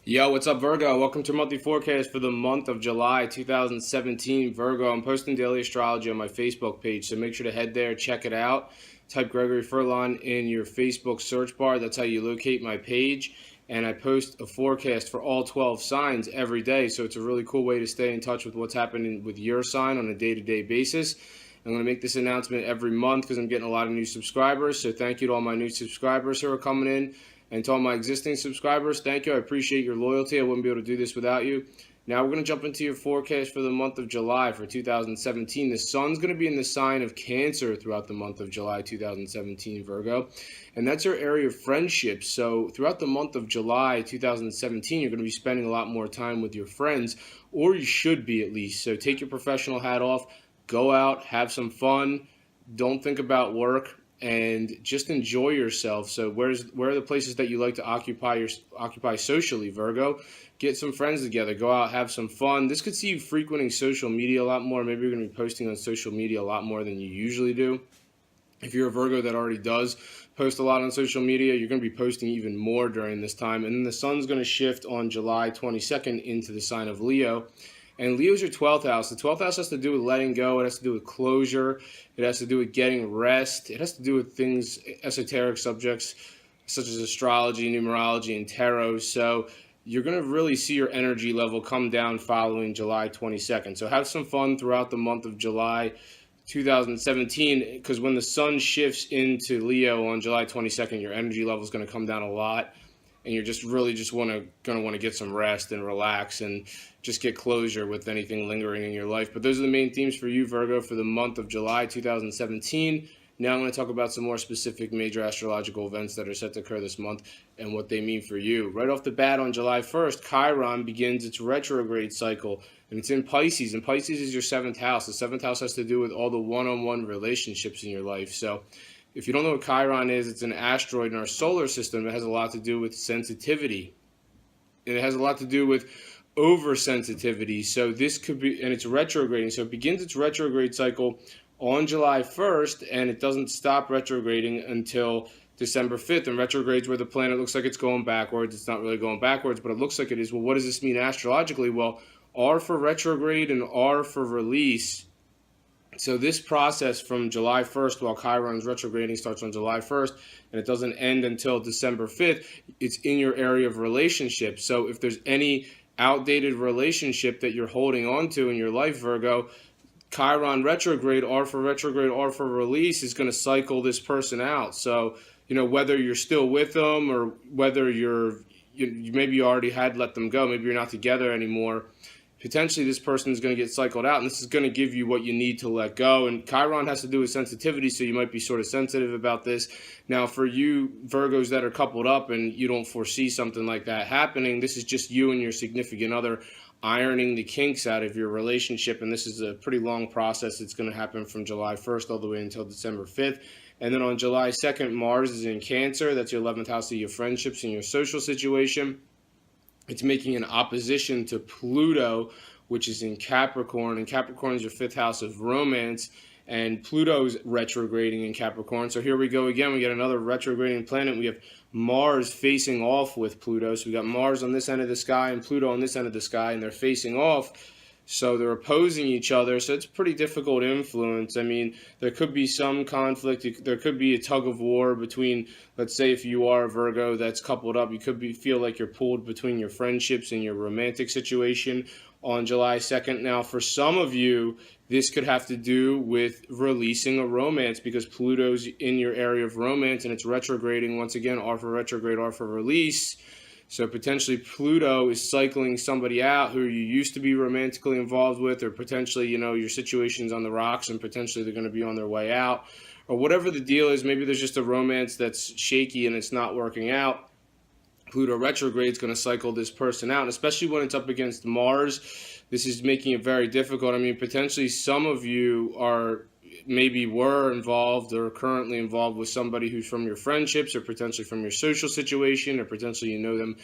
Yo, what's up, Virgo? Welcome to monthly forecast for the month of July 2017. Virgo, I'm posting daily astrology on my Facebook page, so make sure to head there, check it out. Type Gregory Furlan in your Facebook search bar. That's how you locate my page. And I post a forecast for all 12 signs every day, so it's a really cool way to stay in touch with what's happening with your sign on a day-to-day basis. I'm going to make this announcement every month because I'm getting a lot of new subscribers, so thank you to all my new subscribers who are coming in. And to all my existing subscribers, thank you. I appreciate your loyalty. I wouldn't be able to do this without you. Now we're going to jump into your forecast for the month of July for 2017. The sun's going to be in the sign of Cancer throughout the month of July 2017, Virgo. And that's your area of friendships. So throughout the month of July 2017, you're going to be spending a lot more time with your friends, or you should be at least. So take your professional hat off, go out, have some fun, don't think about work, and just enjoy yourself. So where are the places that you like to occupy socially, Virgo? Get some friends together, go out, have some fun. This could see you frequenting social media a lot more. Maybe you're going to be posting on social media a lot more than you usually do. If you're a Virgo that already does post a lot on social media, you're going to be posting even more during this time. And then the sun's going to shift on July 22nd into the sign of Leo. And Leo's your 12th house. The 12th house has to do with letting go. It has to do with closure. It has to do with getting rest. It has to do with things, esoteric subjects, such as astrology, numerology, and tarot. So you're going to really see your energy level come down following July 22nd. So have some fun throughout the month of July 2017, because when the sun shifts into Leo on July 22nd, your energy level is going to come down a lot. And you're just really going to want to get some rest and relax and just get closure with anything lingering in your life. But those are the main themes for you, Virgo, for the month of July 2017. Now I'm going to talk about some more specific major astrological events that are set to occur this month and what they mean for you. Right off the bat, on July 1st, Chiron begins its retrograde cycle, and it's in Pisces. And Pisces is your 7th house. The 7th house has to do with all the one-on-one relationships in your life. So if you don't know what Chiron is, it's an asteroid in our solar system. It has a lot to do with sensitivity. And it has a lot to do with oversensitivity. So this could be, and it's retrograding. So it begins its retrograde cycle on July 1st, and it doesn't stop retrograding until December 5th. And retrograde's where the planet looks like it's going backwards. It's not really going backwards, but it looks like it is. Well, what does this mean astrologically? Well, R for retrograde and R for release. So this process from July 1st, while Chiron's retrograding, starts on July 1st, and it doesn't end until December 5th. It's in your area of relationships. So if there's any outdated relationship that you're holding on to in your life, Virgo, Chiron retrograde, R for retrograde, R for release, is going to cycle this person out. So, whether you're still with them or whether you maybe you already had let them go, maybe you're not together anymore, potentially this person is going to get cycled out, and this is going to give you what you need to let go. And Chiron has to do with sensitivity, so you might be sort of sensitive about this. Now, for you Virgos that are coupled up and you don't foresee something like that happening, this is just you and your significant other ironing the kinks out of your relationship, and this is a pretty long process. It's going to happen from July 1st all the way until December 5th. And then on July 2nd, Mars is in Cancer. That's your 11th house of your friendships and your social situation. It's making an opposition to Pluto, which is in Capricorn, and Capricorn is your 5th house of romance, and Pluto's retrograding in Capricorn. So here we go again. We get another retrograding planet. We have Mars facing off with Pluto. So we got Mars on this end of the sky and Pluto on this end of the sky, and they're facing off. So they're opposing each other. So it's a pretty difficult influence. I mean, there could be some conflict. There could be a tug of war between, let's say if you are a Virgo that's coupled up, you could feel like you're pulled between your friendships and your romantic situation on July 2nd. Now, for some of you, this could have to do with releasing a romance because Pluto's in your area of romance and it's retrograding. Once again, R for retrograde, R for release. So potentially Pluto is cycling somebody out who you used to be romantically involved with, or potentially, your situation's on the rocks and potentially they're going to be on their way out. Or whatever the deal is, maybe there's just a romance that's shaky and it's not working out. Pluto retrograde is going to cycle this person out, and especially when it's up against Mars, this is making it very difficult. I mean, potentially some of you were involved or currently involved with somebody who's from your friendships or potentially from your social situation, or potentially you know them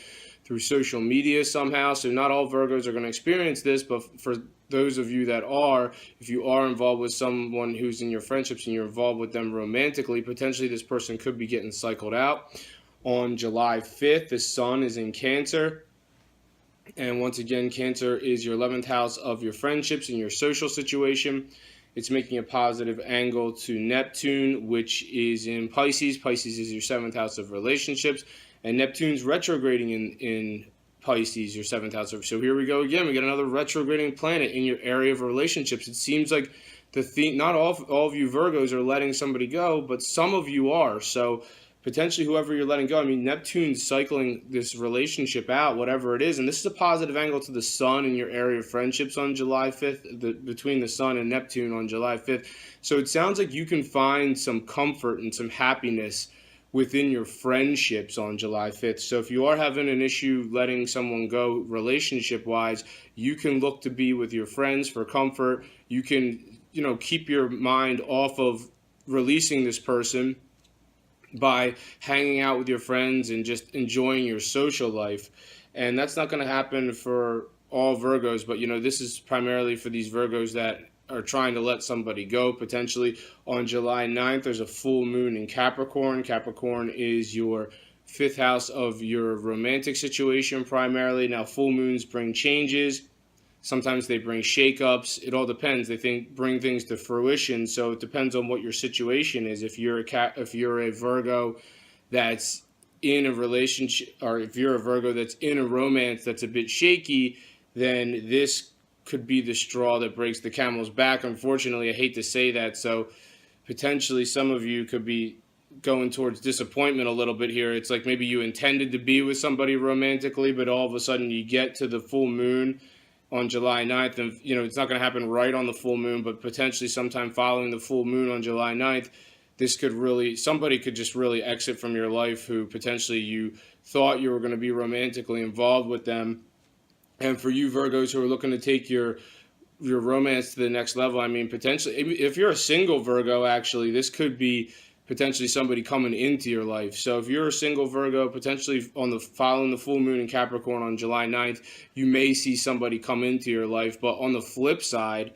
through social media somehow. So not all Virgos are going to experience this, but for those of you that are, if you are involved with someone who's in your friendships and you're involved with them romantically, potentially this person could be getting cycled out. On July 5th, the sun is in Cancer. And once again, Cancer is your 11th house of your friendships and your social situation. It's making a positive angle to Neptune, which is in Pisces. Pisces is your 7th house of relationships. And Neptune's retrograding in Pisces, your 7th house. So here we go again. We got another retrograding planet in your area of relationships. It seems like the theme, not all of you Virgos are letting somebody go, but some of you are. So potentially whoever you're letting go. I mean, Neptune's cycling this relationship out, whatever it is. And this is a positive angle to the sun in your area of friendships on July 5th, between the sun and Neptune on July 5th. So it sounds like you can find some comfort and some happiness within your friendships on July 5th. So if you are having an issue letting someone go relationship wise, you can look to be with your friends for comfort. You can, keep your mind off of releasing this person by hanging out with your friends and just enjoying your social life. And that's not going to happen for all Virgos, but this is primarily for these Virgos that are trying to let somebody go potentially. On July 9th, there's a full moon in Capricorn. Capricorn is your 5th house of your romantic situation primarily. Now, full moons bring changes. Sometimes they bring shakeups. It all depends. They bring things to fruition. So it depends on what your situation is. If you're a Virgo that's in a relationship, or if you're a Virgo that's in a romance that's a bit shaky, then this could be the straw that breaks the camel's back. Unfortunately, I hate to say that. So potentially some of you could be going towards disappointment a little bit here. It's like maybe you intended to be with somebody romantically, but all of a sudden you get to the full moon on July 9th, and it's not going to happen right on the full moon, but potentially sometime following the full moon on July 9th, somebody could just really exit from your life who potentially you thought you were going to be romantically involved with them. And for you Virgos who are looking to take your romance to the next level, I mean, potentially, if you're a single Virgo, actually, this could be potentially somebody coming into your life. So if you're a single Virgo, potentially following the full moon in Capricorn on July 9th, you may see somebody come into your life. But on the flip side,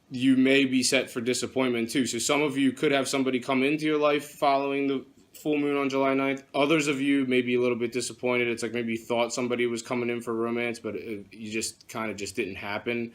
you may be set for disappointment too. So some of you could have somebody come into your life following the full moon on July 9th. Others of you may be a little bit disappointed. It's like maybe you thought somebody was coming in for romance, but you just kind of just didn't happen.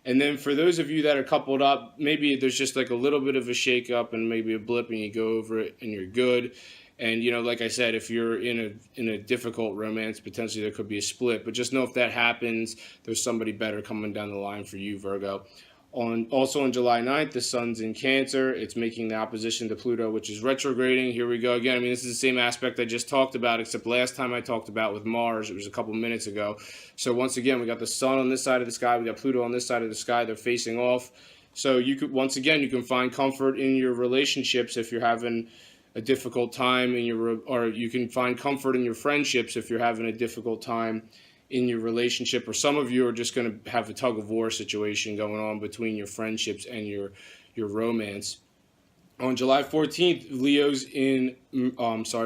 And then for those of you that are coupled up, maybe there's just like a little bit of a shake-up and maybe a blip and you go over it and you're good. And, like I said, if you're in a difficult romance, potentially there could be a split. But just know if that happens, there's somebody better coming down the line for you, Virgo. Also on July 9th, the sun's in Cancer. It's making the opposition to Pluto, which is retrograding. Here we go again. I mean, this is the same aspect I just talked about, except last time I talked about with Mars, it was a couple minutes ago. So once again, we got the sun on this side of the sky. We got Pluto on this side of the sky. They're facing off. So you can find comfort in your relationships if you're having a difficult time or you can find comfort in your friendships if you're having a difficult time in your relationship, or some of you are just going to have a tug of war situation going on between your friendships and your romance. On July 14th,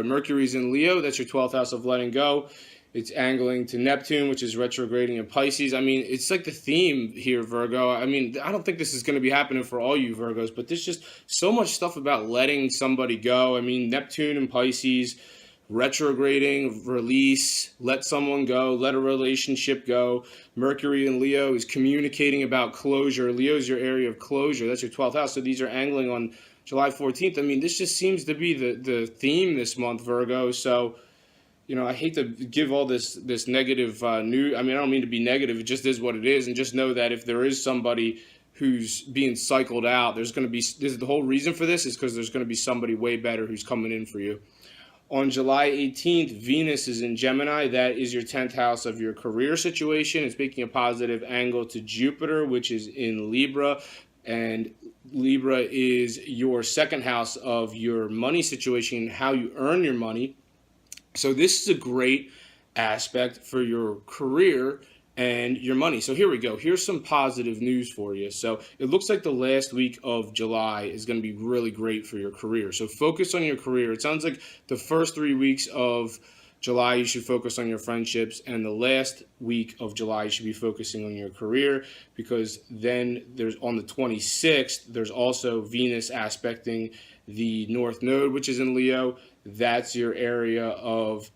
Mercury's in Leo. That's your 12th house of letting go. It's angling to Neptune, which is retrograding in Pisces. I mean, it's like the theme here, Virgo. I mean, I don't think this is going to be happening for all you Virgos, but there's just so much stuff about letting somebody go. I mean, Neptune and Pisces, retrograding, release, let someone go, let a relationship go. Mercury in Leo is communicating about closure. Leo is your area of closure. That's your 12th house. So these are angling on July 14th. I mean, this just seems to be the theme this month, Virgo. So, I hate to give all this negative news. I mean, I don't mean to be negative. It just is what it is. And just know that if there is somebody who's being cycled out, there's going to be, this is the whole reason for this is because there's going to be somebody way better who's coming in for you. On July 18th, Venus is in Gemini. That is your 10th house of your career situation. It's making a positive angle to Jupiter, which is in Libra. And Libra is your 2nd house of your money situation, how you earn your money. So this is a great aspect for your career and your money. So here we go. Here's some positive news for you. So it looks like the last week of July is going to be really great for your career. So focus on your career. It sounds like the first 3 weeks of July, you should focus on your friendships, and the last week of July, you should be focusing on your career, because then there's on the 26th, there's also Venus aspecting the North Node, which is in Leo. That's your area of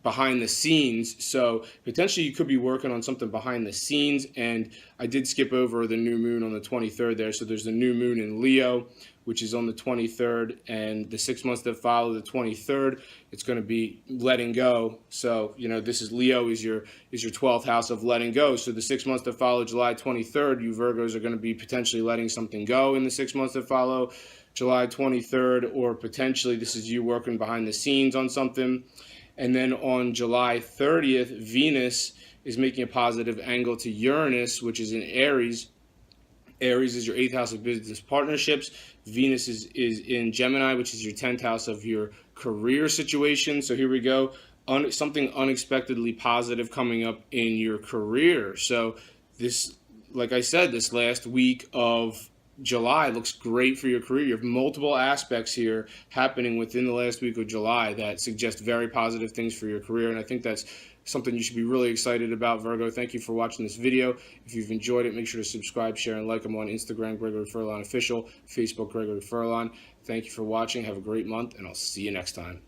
behind the scenes. So potentially you could be working on something behind the scenes. And I did skip over the new moon on the 23rd there. So there's the new moon in Leo, which is on the 23rd, and the 6 months that follow the 23rd, it's going to be letting go. So, this is Leo is your 12th house of letting go. So the 6 months that follow July 23rd, you Virgos are going to be potentially letting something go in the 6 months that follow July 23rd, or potentially this is you working behind the scenes on something. And then on July 30th, Venus is making a positive angle to Uranus, which is in Aries. Aries is your 8th house of business partnerships. Venus is in Gemini, which is your 10th house of your career situation. So here we go. Something unexpectedly positive coming up in your career. So this, like I said, this last week of July looks great for your career. You have multiple aspects here happening within the last week of July that suggest very positive things for your career, and I think that's something you should be really excited about, Virgo. Thank you for watching this video. If you've enjoyed it, make sure to subscribe, share, and like. I'm on Instagram, Gregory Furlan Official, Facebook, Gregory Furlan. Thank you for watching. Have a great month, and I'll see you next time.